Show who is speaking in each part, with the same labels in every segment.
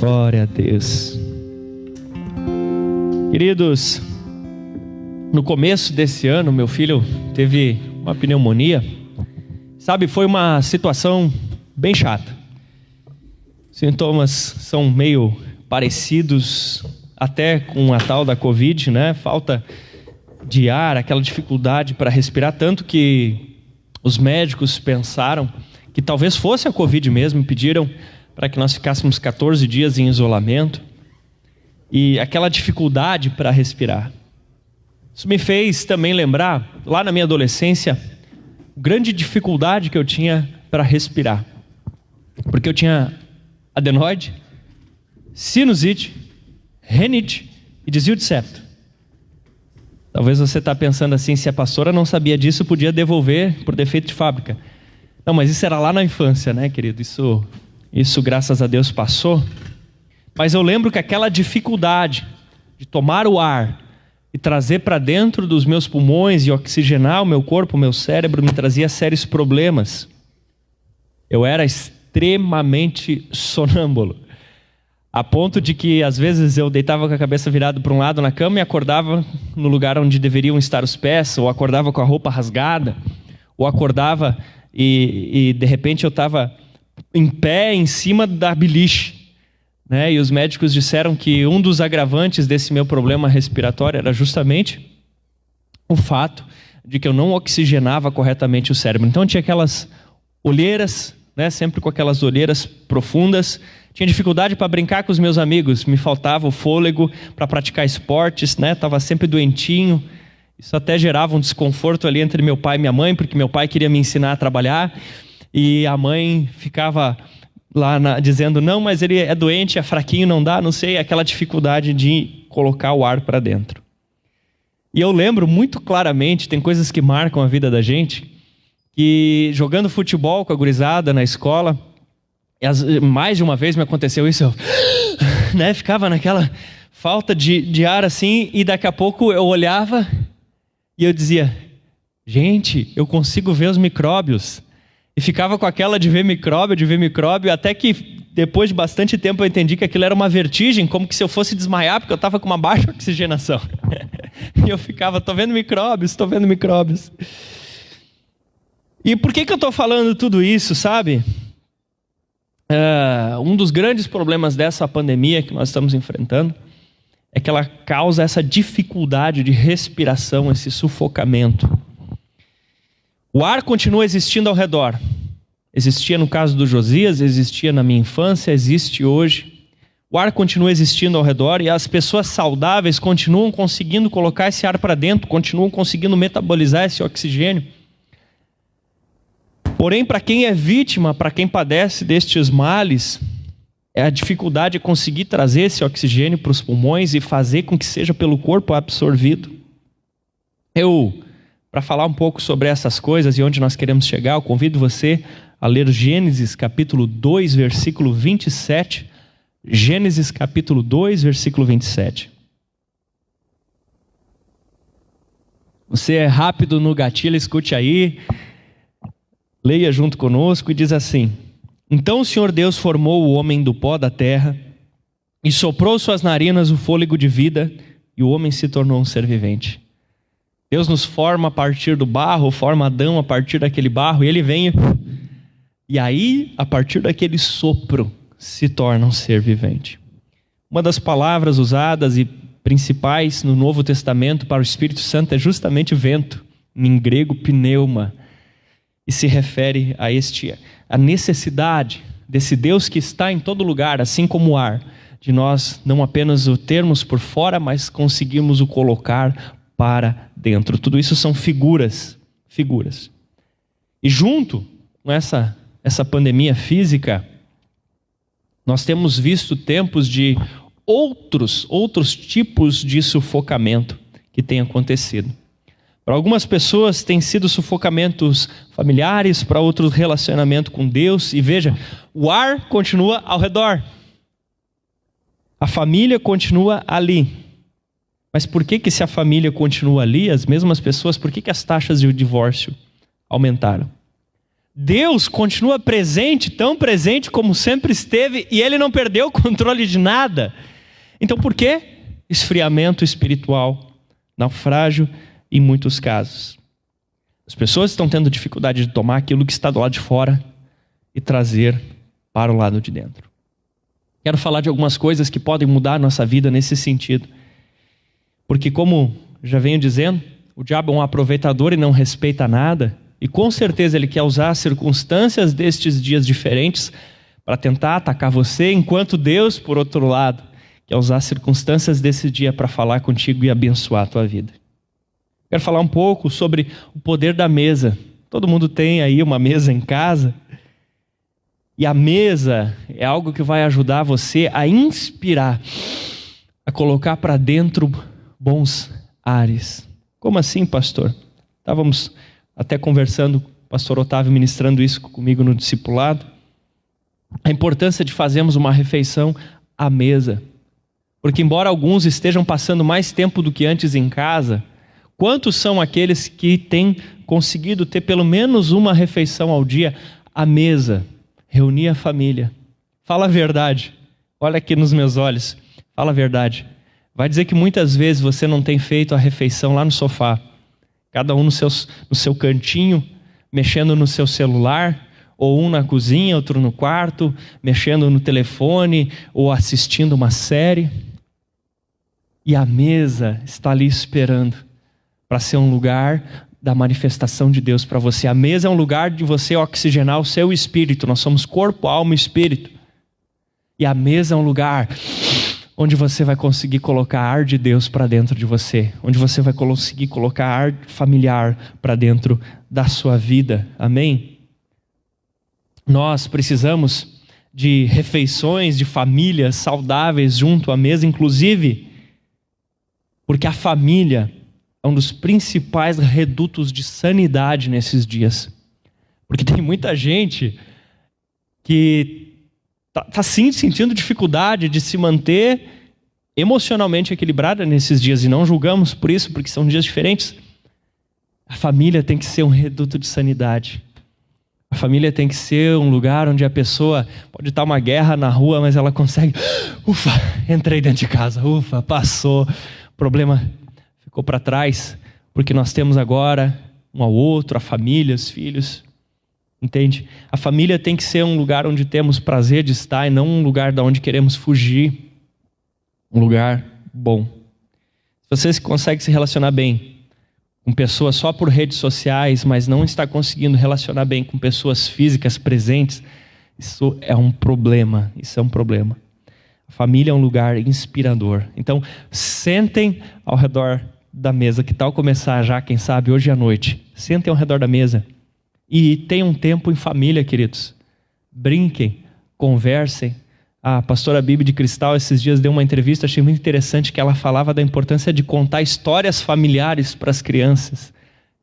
Speaker 1: Glória a Deus. Queridos, no começo desse ano, meu filho teve uma pneumonia. Sabe, foi uma situação bem chata. Sintomas são meio parecidos até com a tal da Covid, né? Falta de ar, aquela dificuldade para respirar, tanto que os médicos pensaram que talvez fosse a Covid mesmo, pediram para que nós ficássemos 14 dias em isolamento, e aquela dificuldade para respirar. Isso me fez também lembrar, lá na minha adolescência, a grande dificuldade que eu tinha para respirar, porque eu tinha adenoide, sinusite, rinite e desvio de septo. Talvez você está pensando assim, se a pastora não sabia disso, podia devolver por defeito de fábrica. Não, mas isso era lá na infância, né, querido? Isso graças a Deus passou. Mas eu lembro que aquela dificuldade de tomar o ar e trazer para dentro dos meus pulmões e oxigenar o meu corpo, o meu cérebro, me trazia sérios problemas. Eu era extremamente sonâmbulo, a ponto de que às vezes eu deitava com a cabeça virada para um lado na cama e acordava no lugar onde deveriam estar os pés, ou acordava com a roupa rasgada, ou acordava e de repente eu estava em pé em cima da beliche, né? E os médicos disseram que um dos agravantes desse meu problema respiratório era justamente o fato de que eu não oxigenava corretamente o cérebro. Então eu tinha aquelas olheiras, né? Sempre com aquelas olheiras profundas. Tinha dificuldade para brincar com os meus amigos, me faltava o fôlego para praticar esportes, né? Estava sempre doentinho. Isso até gerava um desconforto ali entre meu pai e minha mãe, porque meu pai queria me ensinar a trabalhar e a mãe ficava lá dizendo, não, mas ele é doente, é fraquinho, não dá, não sei, aquela dificuldade de colocar o ar para dentro. E eu lembro muito claramente, tem coisas que marcam a vida da gente, que jogando futebol com a gurizada na escola, mais de uma vez me aconteceu isso, eu né, ficava naquela falta de ar assim, e daqui a pouco eu olhava e eu dizia, gente, eu consigo ver os micróbios. E ficava com aquela de ver micróbio, até que depois de bastante tempo eu entendi que aquilo era uma vertigem, como que se eu fosse desmaiar, porque eu estava com uma baixa oxigenação. E eu ficava, estou vendo micróbios. E por que eu estou falando tudo isso, sabe? Um dos grandes problemas dessa pandemia que nós estamos enfrentando é que ela causa essa dificuldade de respiração, esse sufocamento. O ar continua existindo ao redor. Existia no caso do Josias, existia na minha infância, existe hoje. O ar continua existindo ao redor e as pessoas saudáveis continuam conseguindo colocar esse ar para dentro, continuam conseguindo metabolizar esse oxigênio. Porém, para quem é vítima, para quem padece destes males, é a dificuldade de conseguir trazer esse oxigênio para os pulmões e fazer com que seja pelo corpo absorvido. Para falar um pouco sobre essas coisas e onde nós queremos chegar, eu convido você a ler Gênesis capítulo 2, versículo 27. Gênesis capítulo 2, versículo 27. Você é rápido no gatilho, escute aí, leia junto conosco e diz assim: Então o Senhor Deus formou o homem do pó da terra e soprou suas narinas o fôlego de vida, e o homem se tornou um ser vivente. Deus nos forma a partir do barro, forma Adão a partir daquele barro, e ele vem, e aí, a partir daquele sopro, se torna um ser vivente. Uma das palavras usadas e principais no Novo Testamento para o Espírito Santo é justamente vento, em grego pneuma, e se refere a necessidade desse Deus que está em todo lugar, assim como o ar, de nós não apenas o termos por fora, mas conseguirmos o colocar para dentro. Tudo isso são figuras. E junto com essa pandemia física, nós temos visto tempos de outros tipos de sufocamento que têm acontecido. Para algumas pessoas tem sido sufocamentos familiares, para outros relacionamento com Deus. E veja, o ar continua ao redor, a família continua ali. Mas por que se a família continua ali, as mesmas pessoas, por que as taxas de divórcio aumentaram? Deus continua presente, tão presente como sempre esteve, e Ele não perdeu o controle de nada. Então por quê? Esfriamento espiritual, naufrágio em muitos casos. As pessoas estão tendo dificuldade de tomar aquilo que está do lado de fora e trazer para o lado de dentro. Quero falar de algumas coisas que podem mudar a nossa vida nesse sentido. Porque como já venho dizendo, o diabo é um aproveitador e não respeita nada. E com certeza ele quer usar as circunstâncias destes dias diferentes para tentar atacar você, enquanto Deus, por outro lado, quer usar as circunstâncias desse dia para falar contigo e abençoar a tua vida. Quero falar um pouco sobre o poder da mesa. Todo mundo tem aí uma mesa em casa. E a mesa é algo que vai ajudar você a inspirar, a colocar para dentro bons ares. Como assim, pastor? Estávamos até conversando, o pastor Otávio ministrando isso comigo no discipulado. A importância de fazermos uma refeição à mesa. Porque embora alguns estejam passando mais tempo do que antes em casa, quantos são aqueles que têm conseguido ter pelo menos uma refeição ao dia à mesa? Reunir a família. Fala a verdade. Olha aqui nos meus olhos. Fala a verdade. Vai dizer que muitas vezes você não tem feito a refeição lá no sofá. Cada um no seu cantinho, mexendo no seu celular, ou um na cozinha, outro no quarto, mexendo no telefone, ou assistindo uma série. E a mesa está ali esperando para ser um lugar da manifestação de Deus para você. A mesa é um lugar de você oxigenar o seu espírito. Nós somos corpo, alma e espírito. E a mesa é um lugar onde você vai conseguir colocar ar de Deus para dentro de você. Onde você vai conseguir colocar ar familiar para dentro da sua vida. Amém? Nós precisamos de refeições, de famílias saudáveis junto à mesa, inclusive porque a família é um dos principais redutos de sanidade nesses dias. Porque tem muita gente que está sim sentindo dificuldade de se manter emocionalmente equilibrada nesses dias. E não julgamos por isso, porque são dias diferentes. A família tem que ser um reduto de sanidade. A família tem que ser um lugar onde a pessoa pode estar uma guerra na rua, mas ela consegue... Ufa, entrei dentro de casa. Ufa, passou. O problema ficou para trás, porque nós temos agora um ao outro, a família, os filhos. Entende? A família tem que ser um lugar onde temos prazer de estar e não um lugar de onde queremos fugir. Um lugar bom. Se você consegue se relacionar bem com pessoas só por redes sociais, mas não está conseguindo relacionar bem com pessoas físicas presentes, isso é um problema. Isso é um problema. A família é um lugar inspirador. Então, sentem ao redor da mesa. Que tal começar já, quem sabe, hoje à noite? Sentem ao redor da mesa e tenham um tempo em família, queridos. Brinquem, conversem. A pastora Bibi de Cristal esses dias deu uma entrevista, achei muito interessante, que ela falava da importância de contar histórias familiares para as crianças.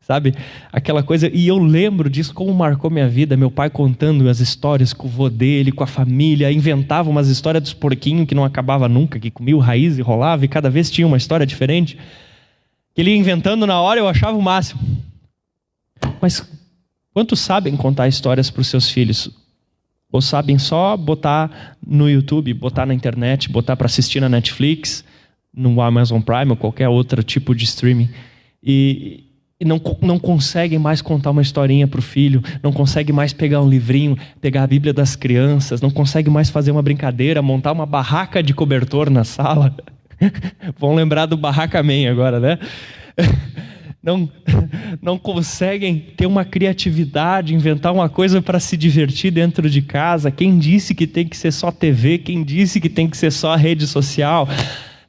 Speaker 1: Sabe? Aquela coisa, e eu lembro disso, como marcou minha vida, meu pai contando as histórias com o vô dele, com a família, inventava umas histórias dos porquinhos que não acabava nunca, que comia o raiz e rolava, e cada vez tinha uma história diferente. Ele ia inventando na hora, eu achava o máximo. Mas quantos sabem contar histórias para os seus filhos? Ou sabem só botar no YouTube, botar na internet, botar para assistir na Netflix, no Amazon Prime ou qualquer outro tipo de streaming. E não conseguem mais contar uma historinha para o filho, não conseguem mais pegar um livrinho, pegar a Bíblia das crianças, não conseguem mais fazer uma brincadeira, montar uma barraca de cobertor na sala. Vão lembrar do Barraca Man agora, né? Não conseguem ter uma criatividade, inventar uma coisa para se divertir dentro de casa. Quem disse que tem que ser só TV? Quem disse que tem que ser só rede social?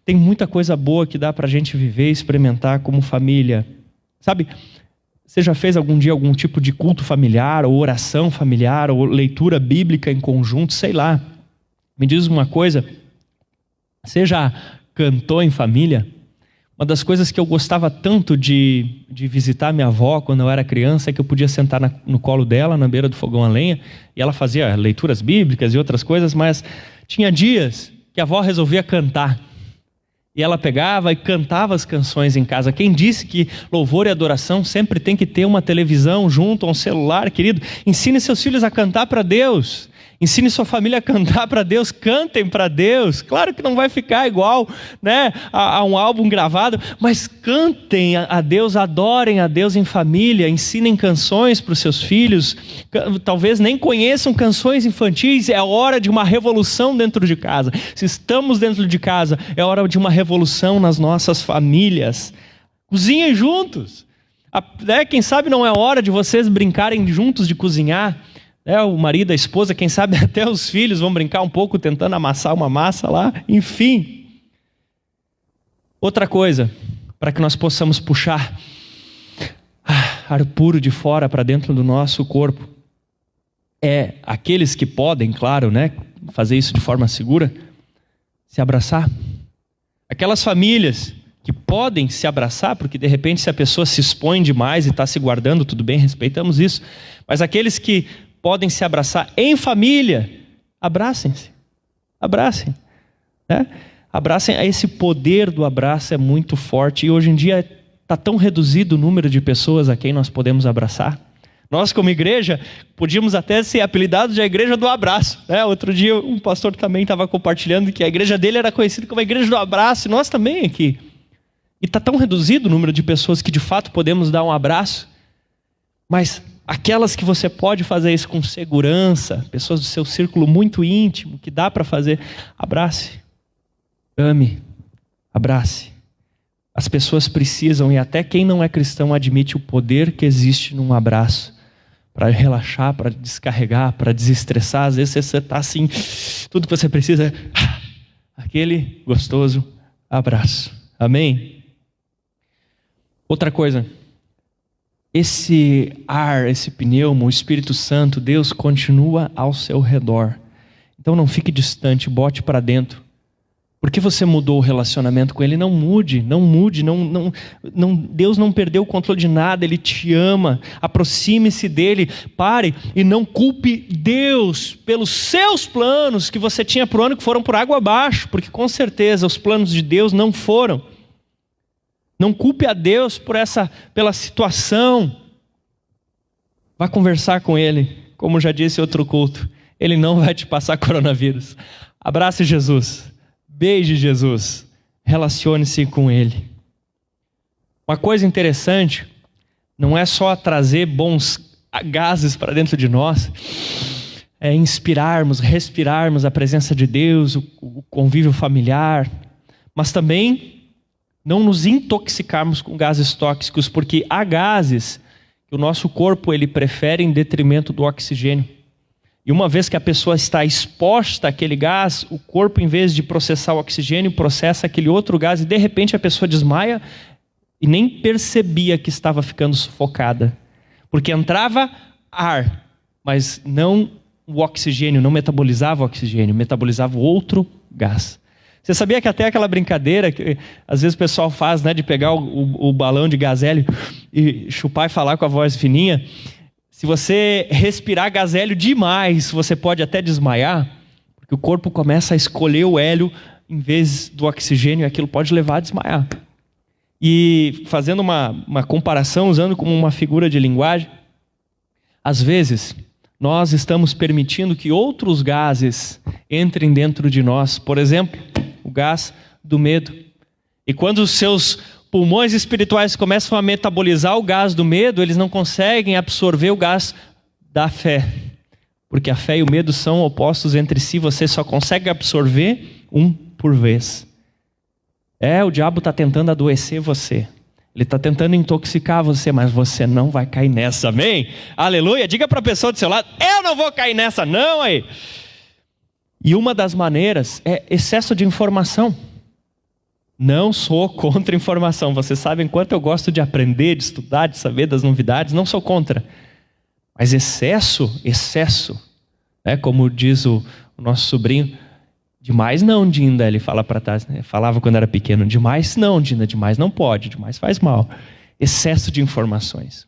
Speaker 1: Tem muita coisa boa que dá para a gente viver e experimentar como família. Sabe, você já fez algum dia algum tipo de culto familiar, ou oração familiar, ou leitura bíblica em conjunto, sei lá. Me diz uma coisa, você já cantou em família? Uma das coisas que eu gostava tanto de visitar minha avó quando eu era criança é que eu podia sentar no colo dela, na beira do fogão a lenha, e ela fazia leituras bíblicas e outras coisas, mas tinha dias que a avó resolvia cantar. E ela pegava e cantava as canções em casa. Quem disse que louvor e adoração sempre tem que ter uma televisão junto a um celular, querido? Ensine seus filhos a cantar para Deus. Ensine sua família a cantar para Deus. Cantem para Deus. Claro que não vai ficar igual, né, a um álbum gravado, mas cantem a Deus, adorem a Deus em família. Ensinem canções para os seus filhos. Talvez nem conheçam canções infantis. É hora de uma revolução dentro de casa. Se estamos dentro de casa, é hora de uma revolução nas nossas famílias. Cozinhem juntos. Quem sabe não é hora de vocês brincarem juntos de cozinhar. O marido, a esposa, quem sabe até os filhos vão brincar um pouco tentando amassar uma massa lá, enfim. Outra coisa, para que nós possamos puxar ar puro de fora para dentro do nosso corpo, é aqueles que podem, claro, né, fazer isso de forma segura, se abraçar. Aquelas famílias que podem se abraçar, porque de repente se a pessoa se expõe demais e está se guardando, tudo bem, respeitamos isso, mas aqueles que podem se abraçar em família, abracem-se, abracem, né? Abracem. Esse poder do abraço é muito forte e hoje em dia está tão reduzido o número de pessoas a quem nós podemos abraçar. Nós como igreja, podíamos até ser apelidados de a igreja do abraço, né? Outro dia um pastor também estava compartilhando que a igreja dele era conhecida como a igreja do abraço, e nós também aqui. E está tão reduzido o número de pessoas que de fato podemos dar um abraço, mas aquelas que você pode fazer isso com segurança, pessoas do seu círculo muito íntimo, que dá para fazer, abrace, ame, abrace. As pessoas precisam, e até quem não é cristão admite o poder que existe num abraço, para relaxar, para descarregar, para desestressar. Às vezes você está assim, tudo que você precisa é aquele gostoso abraço. Amém? Outra coisa, esse ar, esse pneuma, o Espírito Santo, Deus continua ao seu redor. Então não fique distante, bote para dentro. Porque você mudou o relacionamento com Ele? Não mude. Deus não perdeu o controle de nada, Ele te ama. Aproxime-se dEle, pare e não culpe Deus pelos seus planos que você tinha para o ano que foram por água abaixo, porque com certeza os planos de Deus não foram. Não culpe a Deus pela situação. Vá conversar com Ele, como já disse em outro culto. Ele não vai te passar coronavírus. Abrace Jesus, beije Jesus, relacione-se com Ele. Uma coisa interessante, não é só trazer bons gases para dentro de nós, é inspirarmos, respirarmos a presença de Deus, o convívio familiar, mas também não nos intoxicarmos com gases tóxicos, porque há gases que o nosso corpo ele prefere em detrimento do oxigênio. E uma vez que a pessoa está exposta àquele gás, o corpo, em vez de processar o oxigênio, processa aquele outro gás e de repente a pessoa desmaia e nem percebia que estava ficando sufocada. Porque entrava ar, mas não o oxigênio, não metabolizava o oxigênio, metabolizava o outro gás. Você sabia que até aquela brincadeira que às vezes o pessoal faz, né, de pegar o balão de gás hélio e chupar e falar com a voz fininha, se você respirar gás hélio demais, você pode até desmaiar, porque o corpo começa a escolher o hélio em vez do oxigênio e aquilo pode levar a desmaiar. E fazendo uma comparação, usando como uma figura de linguagem, às vezes nós estamos permitindo que outros gases entrem dentro de nós. Por exemplo, o gás do medo. E quando os seus pulmões espirituais começam a metabolizar o gás do medo, eles não conseguem absorver o gás da fé. Porque a fé e o medo são opostos entre si, você só consegue absorver um por vez. O diabo está tentando adoecer você. Ele está tentando intoxicar você, mas você não vai cair nessa, amém? Aleluia! Diga para a pessoa do seu lado, eu não vou cair nessa não, aí. E uma das maneiras é excesso de informação. Não sou contra informação. Vocês sabem quanto eu gosto de aprender, de estudar, de saber das novidades. Não sou contra. Mas excesso, né? Como diz o nosso sobrinho, demais não, Dinda, ele fala para trás, né? Falava quando era pequeno, demais não, Dinda, demais não pode, demais faz mal. Excesso de informações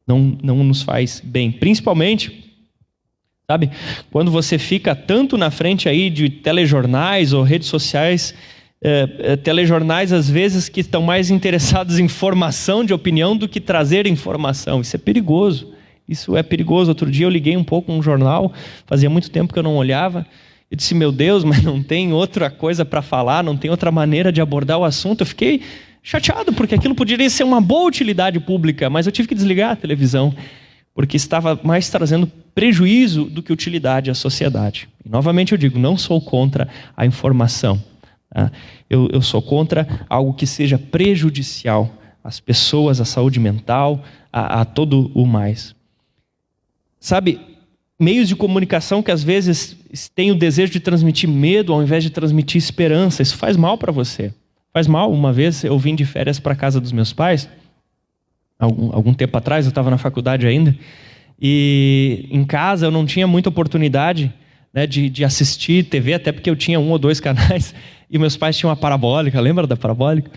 Speaker 1: não nos faz bem, principalmente, sabe, quando você fica tanto na frente aí de telejornais ou redes sociais, telejornais, às vezes, que estão mais interessados em formação de opinião do que trazer informação. Isso é perigoso. Isso é perigoso. Outro dia eu liguei um pouco um jornal, fazia muito tempo que eu não olhava. Eu disse, meu Deus, mas não tem outra coisa para falar, não tem outra maneira de abordar o assunto. Eu fiquei chateado, porque aquilo poderia ser uma boa utilidade pública, mas eu tive que desligar a televisão, porque estava mais trazendo prejuízo do que utilidade à sociedade. E, novamente eu digo, não sou contra a informação. Tá? Eu sou contra algo que seja prejudicial às pessoas, à saúde mental, a todo o mais. Sabe, meios de comunicação que às vezes têm o desejo de transmitir medo ao invés de transmitir esperança, isso faz mal para você. Faz mal. Uma vez eu vim de férias para a casa dos meus pais, algum tempo atrás, eu estava na faculdade ainda, e em casa eu não tinha muita oportunidade, né, de assistir TV, até porque eu tinha 1 ou 2 canais, e meus pais tinham uma parabólica, lembra da parabólica?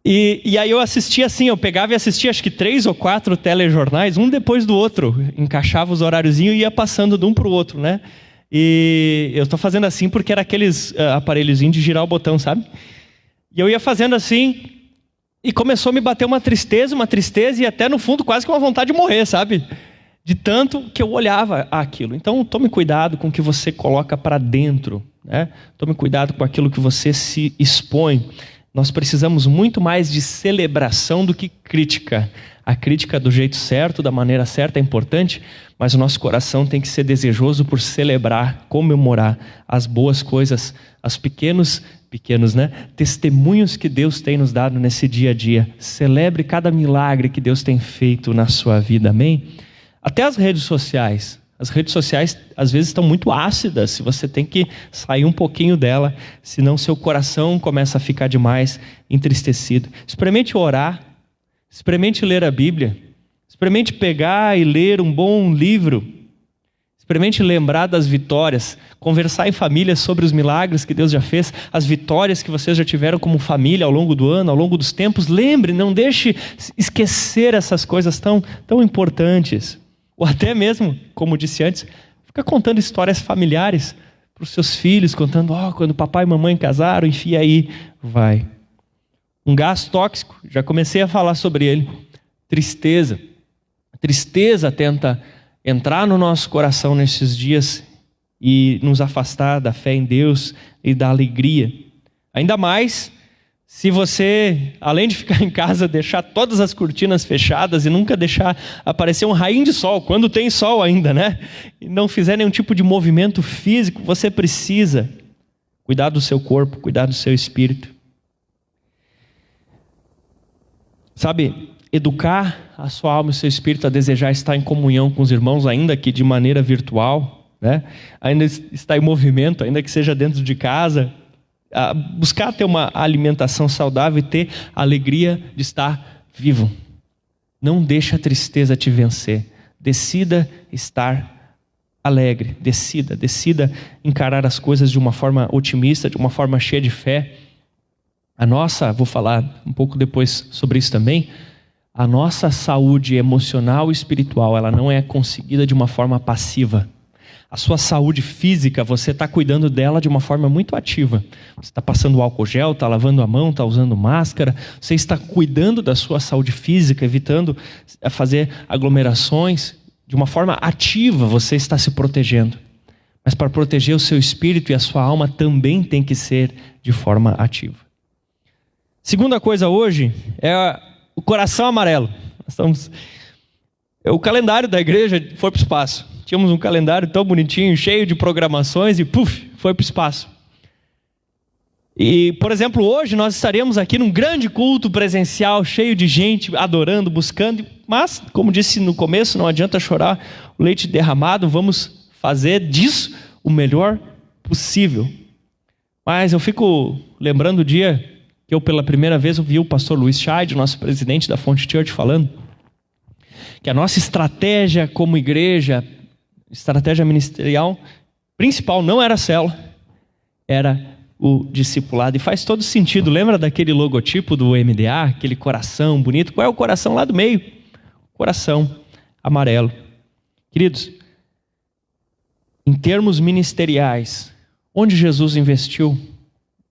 Speaker 1: E aí eu assistia assim, eu pegava e assistia acho que 3 ou 4 telejornais, um depois do outro, encaixava os horáriozinhos e ia passando de um para o outro, né? E eu estou fazendo assim porque era aqueles aparelhozinhos de girar o botão, sabe? E eu ia fazendo assim, e começou a me bater uma tristeza, e até no fundo quase que uma vontade de morrer, sabe? De tanto que eu olhava aquilo. Então tome cuidado com o que você coloca para dentro, né? Tome cuidado com aquilo que você se expõe. Nós precisamos muito mais de celebração do que crítica. A crítica do jeito certo, da maneira certa é importante, mas o nosso coração tem que ser desejoso por celebrar, comemorar as boas coisas, os pequenos, né, testemunhos que Deus tem nos dado nesse dia a dia. Celebre cada milagre que Deus tem feito na sua vida, amém? Até as redes sociais. As redes sociais às vezes estão muito ácidas, se você tem que sair um pouquinho dela, senão seu coração começa a ficar demais entristecido. Experimente orar, experimente ler a Bíblia, experimente pegar e ler um bom livro, experimente lembrar das vitórias, conversar em família sobre os milagres que Deus já fez, as vitórias que vocês já tiveram como família ao longo do ano, ao longo dos tempos. Lembre, não deixe esquecer essas coisas tão importantes. Ou até mesmo, como disse antes, fica contando histórias familiares para os seus filhos, contando, quando papai e mamãe casaram, enfim, aí vai. Um gás tóxico, já comecei a falar sobre ele, tristeza. A tristeza tenta entrar no nosso coração nesses dias e nos afastar da fé em Deus e da alegria. Ainda mais se você, além de ficar em casa, deixar todas as cortinas fechadas e nunca deixar aparecer um rainho de sol, quando tem sol ainda, né? E não fizer nenhum tipo de movimento físico, você precisa cuidar do seu corpo, cuidar do seu espírito. Sabe, educar a sua alma e o seu espírito a desejar estar em comunhão com os irmãos, ainda que de maneira virtual, né? Ainda estar em movimento, ainda que seja dentro de casa, buscar ter uma alimentação saudável e ter a alegria de estar vivo. Não deixe a tristeza te vencer. Decida estar alegre. Decida encarar as coisas de uma forma otimista, de uma forma cheia de fé. Vou falar um pouco depois sobre isso também, a nossa saúde emocional e espiritual, ela não é conseguida de uma forma passiva. A sua saúde física, você está cuidando dela de uma forma muito ativa. Você está passando álcool gel, está lavando a mão, está usando máscara. Você está cuidando da sua saúde física, evitando fazer aglomerações. De uma forma ativa, você está se protegendo. Mas para proteger o seu espírito e a sua alma também tem que ser de forma ativa. Segunda coisa hoje é o coração amarelo. O calendário da igreja foi para o espaço. Tínhamos um calendário tão bonitinho, cheio de programações e foi para o espaço. E, por exemplo, hoje nós estaremos aqui num grande culto presencial, cheio de gente adorando, buscando. Mas, como disse no começo, não adianta chorar o leite derramado, vamos fazer disso o melhor possível. Mas eu fico lembrando o dia que eu pela primeira vez ouvi o pastor Luiz Scheid, nosso presidente da Fonte Church, falando que a nossa estratégia como igreja, estratégia ministerial principal não era a célula, era o discipulado. E faz todo sentido. Lembra daquele logotipo do MDA, aquele coração bonito? Qual é o coração lá do meio? Coração amarelo. Queridos, em termos ministeriais, onde Jesus investiu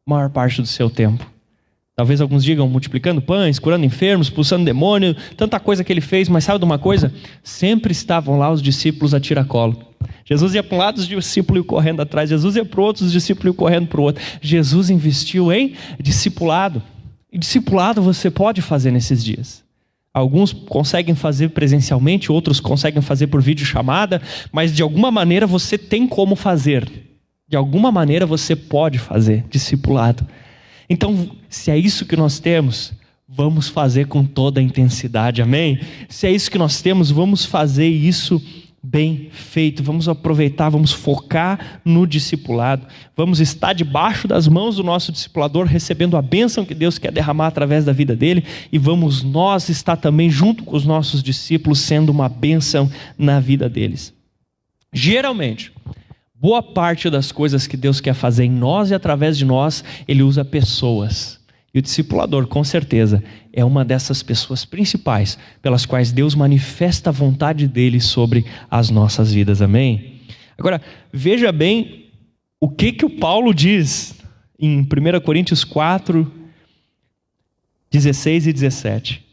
Speaker 1: maior parte do seu tempo? Talvez alguns digam multiplicando pães, curando enfermos, expulsando demônio, tanta coisa que ele fez, mas sabe de uma coisa? Sempre estavam lá os discípulos a tiracolo. Jesus ia para um lado, os discípulos iam correndo atrás. Jesus ia para o outro, os discípulos iam correndo para o outro. Jesus investiu em discipulado. E discipulado você pode fazer nesses dias. Alguns conseguem fazer presencialmente, outros conseguem fazer por videochamada, mas de alguma maneira você tem como fazer. De alguma maneira você pode fazer discipulado. Então, se é isso que nós temos, vamos fazer com toda a intensidade, amém? Se é isso que nós temos, vamos fazer isso bem feito, vamos aproveitar, vamos focar no discipulado, vamos estar debaixo das mãos do nosso discipulador, recebendo a bênção que Deus quer derramar através da vida dele, e vamos nós estar também junto com os nossos discípulos, sendo uma bênção na vida deles. Geralmente, boa parte das coisas que Deus quer fazer em nós e através de nós, Ele usa pessoas. E o discipulador, com certeza, é uma dessas pessoas principais pelas quais Deus manifesta a vontade dEle sobre as nossas vidas. Amém? Agora, veja bem o que o Paulo diz em 1 Coríntios 4, 16 e 17.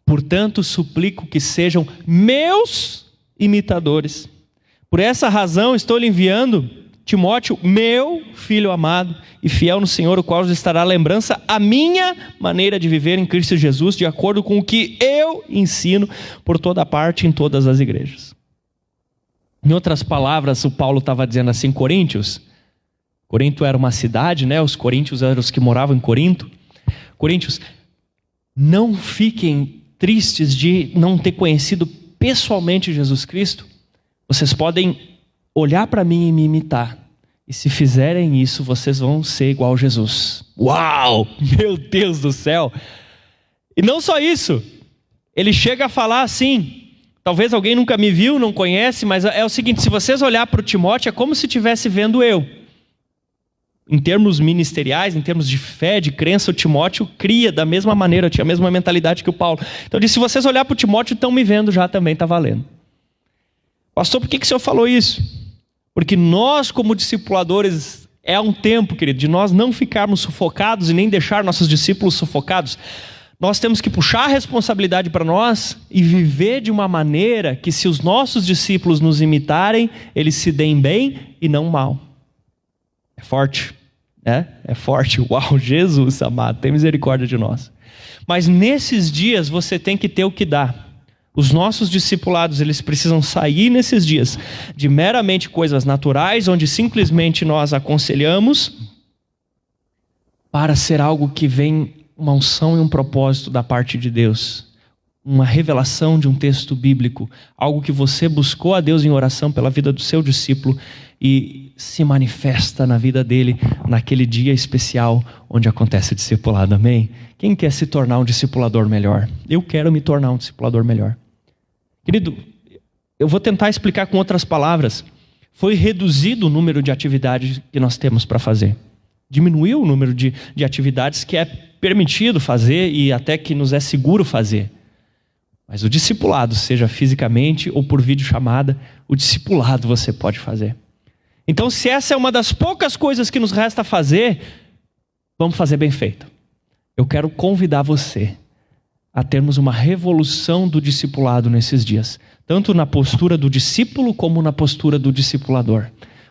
Speaker 1: Portanto, suplico que sejam meus imitadores. Por essa razão estou lhe enviando Timóteo, meu filho amado e fiel no Senhor, o qual vos estará a lembrança a minha maneira de viver em Cristo Jesus, de acordo com o que eu ensino por toda parte em todas as igrejas. Em outras palavras, o Paulo estava dizendo assim, Corinto era uma cidade, né? Os coríntios eram os que moravam em Corinto. Coríntios, não fiquem tristes de não ter conhecido pessoalmente Jesus Cristo. Vocês podem olhar para mim e me imitar. E se fizerem isso, vocês vão ser igual a Jesus. Uau! Meu Deus do céu! E não só isso. Ele chega a falar assim, talvez alguém nunca me viu, não conhece, mas é o seguinte, se vocês olhar para o Timóteo, é como se estivesse vendo eu. Em termos ministeriais, em termos de fé, de crença, o Timóteo cria da mesma maneira, tinha a mesma mentalidade que o Paulo. Então ele disse, se vocês olhar para o Timóteo, estão me vendo já também, está valendo. Pastor, por que o senhor falou isso? Porque nós, como discipuladores, é um tempo, querido, de nós não ficarmos sufocados e nem deixar nossos discípulos sufocados. Nós temos que puxar a responsabilidade para nós e viver de uma maneira que, se os nossos discípulos nos imitarem, eles se deem bem e não mal. É forte, né? É forte. Uau, Jesus amado, tem misericórdia de nós. Mas nesses dias você tem que ter o que dá. Os nossos discipulados, eles precisam sair nesses dias de meramente coisas naturais, onde simplesmente nós aconselhamos, para ser algo que vem uma unção e um propósito da parte de Deus. Uma revelação de um texto bíblico, algo que você buscou a Deus em oração pela vida do seu discípulo e se manifesta na vida dele naquele dia especial onde acontece o discipulado, amém? Quem quer se tornar um discipulador melhor? Eu quero me tornar um discipulador melhor. Querido, eu vou tentar explicar com outras palavras. Foi reduzido o número de atividades que nós temos para fazer. Diminuiu o número de atividades que é permitido fazer e até que nos é seguro fazer. Mas o discipulado, seja fisicamente ou por videochamada, o discipulado você pode fazer. Então, se essa é uma das poucas coisas que nos resta fazer, vamos fazer bem feito. Eu quero convidar você a termos uma revolução do discipulado nesses dias, tanto na postura do discípulo como na postura do discipulador,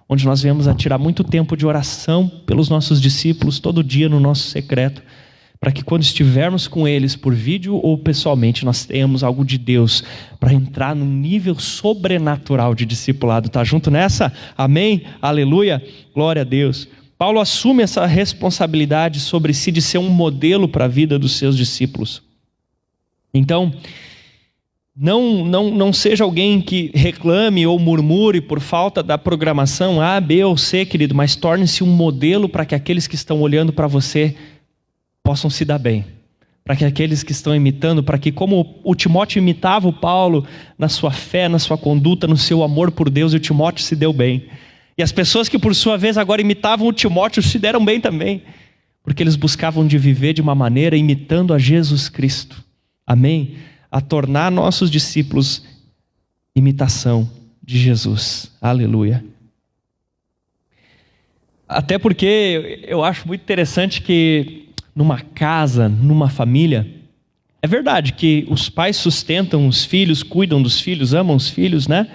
Speaker 1: onde nós viemos a tirar muito tempo de oração pelos nossos discípulos, todo dia no nosso secreto, para que quando estivermos com eles por vídeo ou pessoalmente, nós tenhamos algo de Deus para entrar num nível sobrenatural de discipulado. Tá junto nessa? Amém? Aleluia? Glória a Deus. Paulo assume essa responsabilidade sobre si de ser um modelo para a vida dos seus discípulos. Então, não seja alguém que reclame ou murmure por falta da programação A, B ou C, querido, mas torne-se um modelo para que aqueles que estão olhando para você possam se dar bem. Para que aqueles que estão imitando, para que, como o Timóteo imitava o Paulo na sua fé, na sua conduta, no seu amor por Deus, e o Timóteo se deu bem. E as pessoas que por sua vez agora imitavam o Timóteo se deram bem também, porque eles buscavam de viver de uma maneira imitando a Jesus Cristo. Amém? A tornar nossos discípulos imitação de Jesus. Aleluia. Até porque eu acho muito interessante que numa casa, numa família, é verdade que os pais sustentam os filhos, cuidam dos filhos, amam os filhos, né?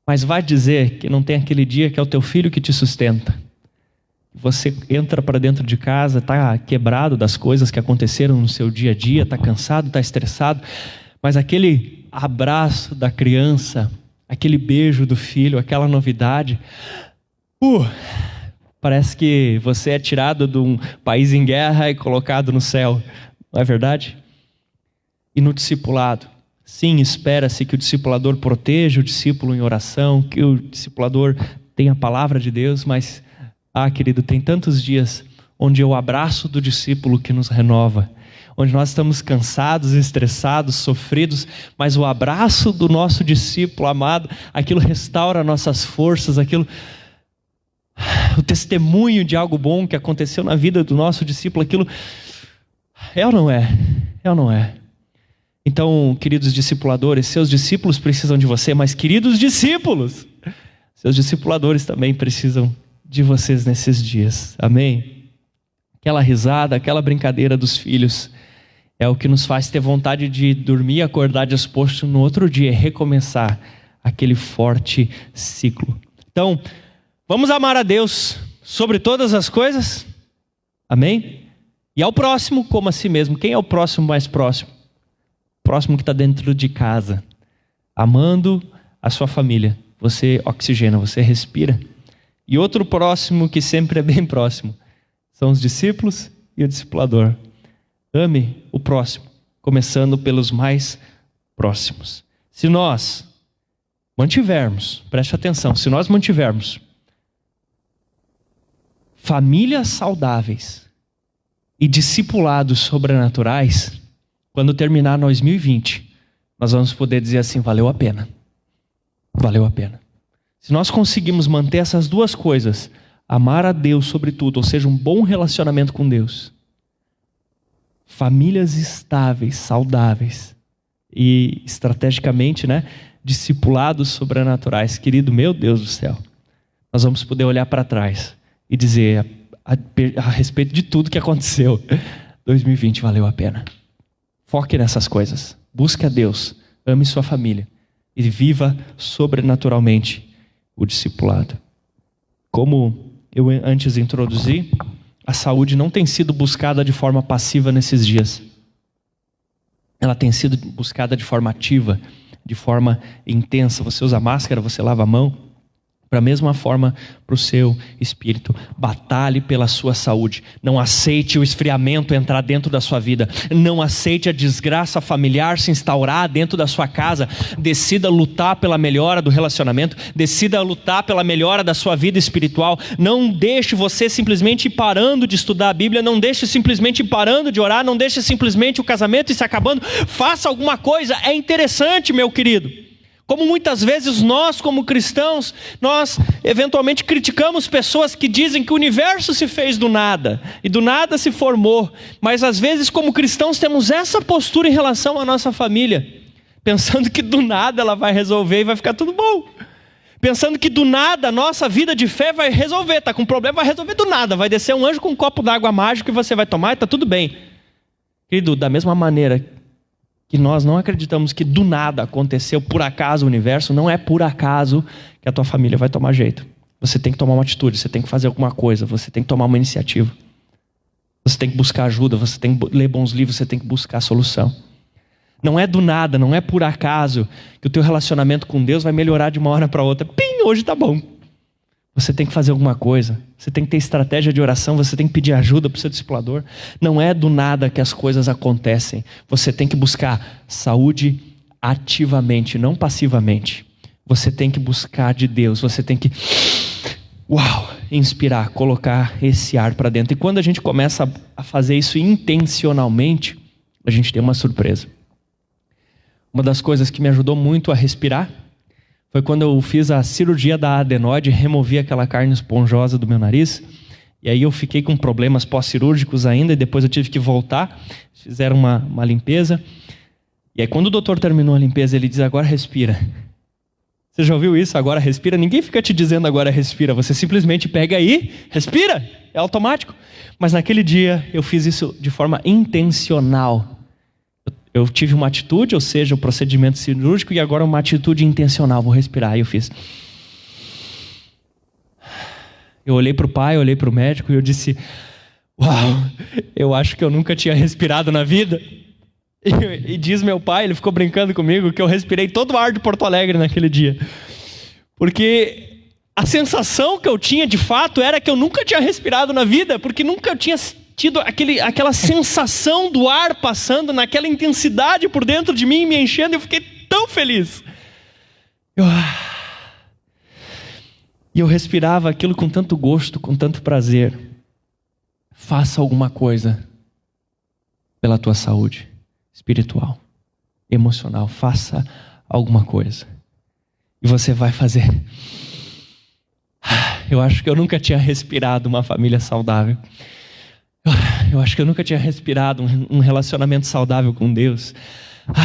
Speaker 1: Mas vai dizer que não tem aquele dia que é o teu filho que te sustenta. Você entra para dentro de casa, está quebrado das coisas que aconteceram no seu dia a dia, está cansado, está estressado, mas aquele abraço da criança, aquele beijo do filho, aquela novidade, parece que você é tirado de um país em guerra e colocado no céu, não é verdade? E no discipulado, sim, espera-se que o discipulador proteja o discípulo em oração, que o discipulador tenha a palavra de Deus, mas, querido, tem tantos dias onde é o abraço do discípulo que nos renova, onde nós estamos cansados, estressados, sofridos, mas o abraço do nosso discípulo amado, aquilo restaura nossas forças, o testemunho de algo bom que aconteceu na vida do nosso discípulo, aquilo é ou não é? É ou não é? Então, queridos discipuladores, seus discípulos precisam de você, mas queridos discípulos, seus discipuladores também precisam de vocês nesses dias, amém? Aquela risada, aquela brincadeira dos filhos é o que nos faz ter vontade de dormir e acordar disposto no outro dia, recomeçar aquele forte ciclo. Então, vamos amar a Deus sobre todas as coisas, amém? E ao próximo como a si mesmo. Quem é o próximo mais próximo? Próximo que está dentro de casa, amando a sua família. Você oxigena, você respira. E outro próximo que sempre é bem próximo são os discípulos e o discipulador. Ame o próximo, começando pelos mais próximos. Se nós mantivermos, preste atenção, se nós mantivermos famílias saudáveis e discipulados sobrenaturais, quando terminar 2020, nós vamos poder dizer assim, valeu a pena. Valeu a pena. Se nós conseguimos manter essas duas coisas, amar a Deus sobre tudo, ou seja, um bom relacionamento com Deus, famílias estáveis, saudáveis e estrategicamente, discipulados sobrenaturais, querido, meu Deus do céu, nós vamos poder olhar para trás e dizer a respeito de tudo que aconteceu, 2020 valeu a pena. Foque nessas coisas, busque a Deus, ame sua família e viva sobrenaturalmente o discipulado. Como eu antes introduzi, a saúde não tem sido buscada de forma passiva nesses dias. Ela tem sido buscada de forma ativa, de forma intensa. Você usa máscara, você lava a mão. Para a mesma forma, para o seu espírito. Batalhe pela sua saúde. Não aceite o esfriamento entrar dentro da sua vida. Não aceite a desgraça familiar se instaurar dentro da sua casa. Decida lutar pela melhora do relacionamento. Decida lutar pela melhora da sua vida espiritual. Não deixe você simplesmente ir parando de estudar a Bíblia. Não deixe simplesmente ir parando de orar. Não deixe simplesmente o casamento ir se acabando. Faça alguma coisa. É interessante, meu querido. Como muitas vezes nós, como cristãos, nós eventualmente criticamos pessoas que dizem que o universo se fez do nada e do nada se formou. Mas às vezes, como cristãos, temos essa postura em relação à nossa família, pensando que do nada ela vai resolver e vai ficar tudo bom. Pensando que do nada a nossa vida de fé vai resolver, está com problema, vai resolver do nada. Vai descer um anjo com um copo d'água mágico e você vai tomar e está tudo bem. Querido, da mesma maneira que nós não acreditamos que do nada aconteceu por acaso o universo, não é por acaso que a tua família vai tomar jeito. Você tem que tomar uma atitude, você tem que fazer alguma coisa, você tem que tomar uma iniciativa. Você tem que buscar ajuda, você tem que ler bons livros, você tem que buscar solução. Não é do nada, não é por acaso que o teu relacionamento com Deus vai melhorar de uma hora para outra. Pim, hoje tá bom. Você tem que fazer alguma coisa, você tem que ter estratégia de oração, você tem que pedir ajuda para o seu discipulador. Não é do nada que as coisas acontecem. Você tem que buscar saúde ativamente, não passivamente. Você tem que buscar de Deus, você tem que inspirar, colocar esse ar para dentro. E quando a gente começa a fazer isso intencionalmente, a gente tem uma surpresa. Uma das coisas que me ajudou muito a respirar foi quando eu fiz a cirurgia da adenoide, removi aquela carne esponjosa do meu nariz, e aí eu fiquei com problemas pós-cirúrgicos ainda, e depois eu tive que voltar, fizeram uma limpeza, e aí quando o doutor terminou a limpeza, ele diz, agora respira. Você já ouviu isso? Agora respira. Ninguém fica te dizendo agora respira. Você simplesmente pega aí, respira. É automático. Mas naquele dia eu fiz isso de forma intencional. Eu tive uma atitude, ou seja, o procedimento cirúrgico, e agora uma atitude intencional. Vou respirar. Aí eu fiz. Eu olhei para o pai, olhei para o médico e eu disse: uau, eu acho que eu nunca tinha respirado na vida. E diz meu pai, ele ficou brincando comigo, que eu respirei todo o ar de Porto Alegre naquele dia. Porque a sensação que eu tinha de fato era que eu nunca tinha respirado na vida, porque nunca eu tinha tido aquela sensação do ar passando naquela intensidade por dentro de mim, me enchendo, e eu fiquei tão feliz. E eu respirava aquilo com tanto gosto, com tanto prazer. Faça alguma coisa pela tua saúde espiritual, emocional. Faça alguma coisa. E você vai fazer. Eu acho que eu nunca tinha respirado uma família saudável. Eu acho que eu nunca tinha respirado um relacionamento saudável com Deus.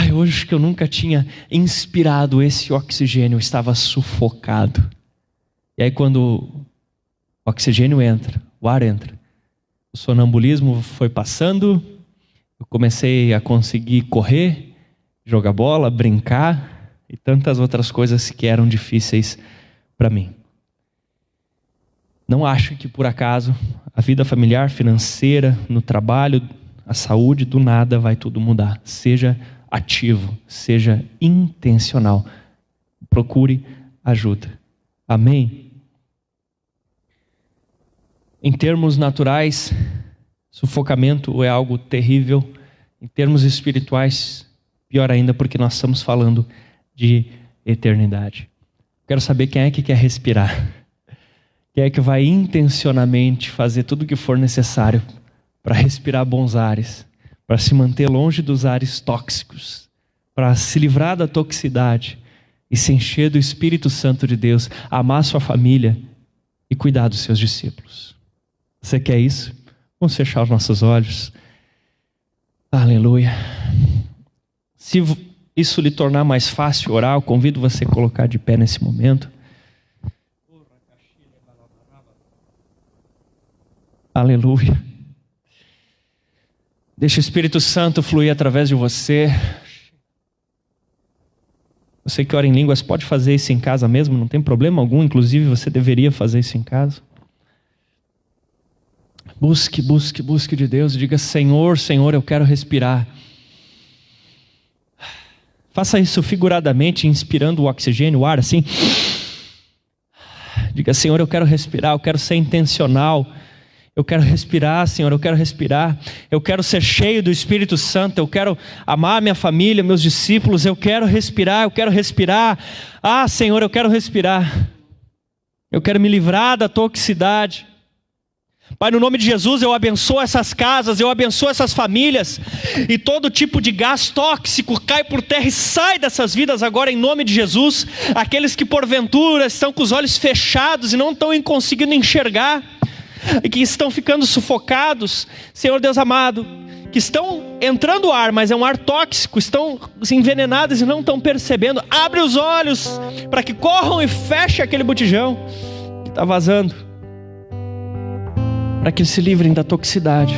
Speaker 1: Eu acho que eu nunca tinha inspirado esse oxigênio. Eu estava sufocado. E aí quando o oxigênio entra, o ar entra, o sonambulismo foi passando, eu comecei a conseguir correr, jogar bola, brincar e tantas outras coisas que eram difíceis para mim. Não acho que por acaso a vida familiar, financeira, no trabalho, a saúde, do nada vai tudo mudar. Seja ativo, seja intencional. Procure ajuda. Amém? Em termos naturais, sufocamento é algo terrível. Em termos espirituais, pior ainda, porque nós estamos falando de eternidade. Quero saber quem é que quer respirar. Quem é que vai intencionalmente fazer tudo o que for necessário para respirar bons ares, para se manter longe dos ares tóxicos, para se livrar da toxicidade e se encher do Espírito Santo de Deus, amar sua família e cuidar dos seus discípulos. Você quer isso? Vamos fechar os nossos olhos. Aleluia. Se isso lhe tornar mais fácil orar, eu convido você a colocar de pé nesse momento. Aleluia. Deixa o Espírito Santo fluir através de você. Você que ora em línguas pode fazer isso em casa mesmo, não tem problema algum. Inclusive você deveria fazer isso em casa. Busque, busque, busque de Deus. Diga: Senhor, Senhor, eu quero respirar. Faça isso figuradamente, inspirando o oxigênio, o ar assim. Diga: Senhor, eu quero respirar, eu quero ser intencional. Eu quero respirar, Senhor, eu quero respirar. Eu quero ser cheio do Espírito Santo. Eu quero amar minha família, meus discípulos. Eu quero respirar, eu quero respirar. Senhor, eu quero respirar. Eu quero me livrar da toxicidade. Pai, no nome de Jesus, eu abençoo essas casas, eu abençoo essas famílias, e todo tipo de gás tóxico cai por terra e sai dessas vidas agora em nome de Jesus. Aqueles que porventura estão com os olhos fechados e não estão conseguindo enxergar, e que estão ficando sufocados, Senhor Deus amado, que estão entrando ar, mas é um ar tóxico, estão envenenados e não estão percebendo. Abre os olhos para que corram e fechem aquele botijão que está vazando, para que eles se livrem da toxicidade.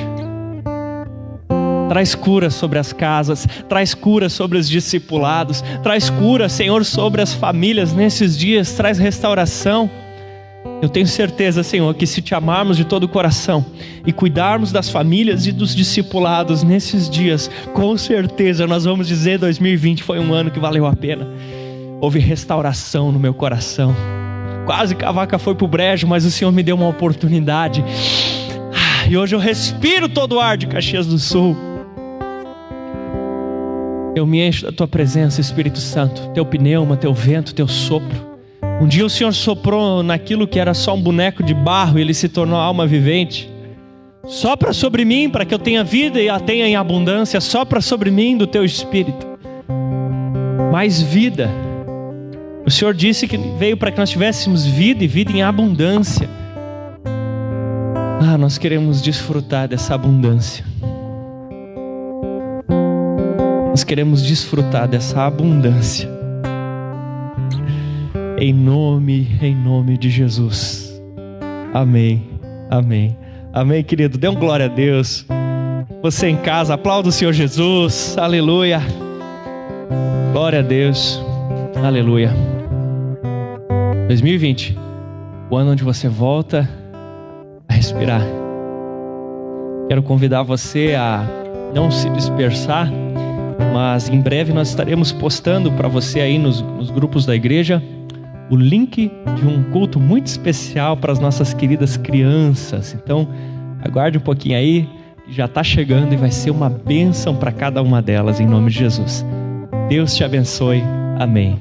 Speaker 1: Traz cura sobre as casas, traz cura sobre os discipulados, traz cura, Senhor, sobre as famílias nesses dias, traz restauração. Eu tenho certeza, Senhor, que se te amarmos de todo o coração e cuidarmos das famílias e dos discipulados nesses dias, com certeza nós vamos dizer: 2020 foi um ano que valeu a pena. Houve restauração no meu coração. Quase que a vaca foi pro brejo, mas o Senhor me deu uma oportunidade. E hoje eu respiro todo o ar de Caxias do Sul. Eu me encho da tua presença, Espírito Santo. Teu pneuma, teu vento, teu sopro. Um dia o Senhor soprou naquilo que era só um boneco de barro, e ele se tornou alma vivente. Sopra sobre mim para que eu tenha vida e a tenha em abundância. Sopra sobre mim do teu Espírito. Mais vida. O Senhor disse que veio para que nós tivéssemos vida, e vida em abundância. Nós queremos desfrutar dessa abundância. Nós queremos desfrutar dessa abundância. em nome de Jesus. Amém, amém, amém, querido. Dê um glória a Deus. Você em casa, aplauda o Senhor Jesus. Aleluia. Glória a Deus. Aleluia. 2020, o ano onde você volta a respirar. Quero convidar você a não se dispersar, mas em breve nós estaremos postando para você aí nos grupos da igreja o link de um culto muito especial para as nossas queridas crianças. Então, aguarde um pouquinho aí, que já está chegando e vai ser uma bênção para cada uma delas, em nome de Jesus. Deus te abençoe. Amém.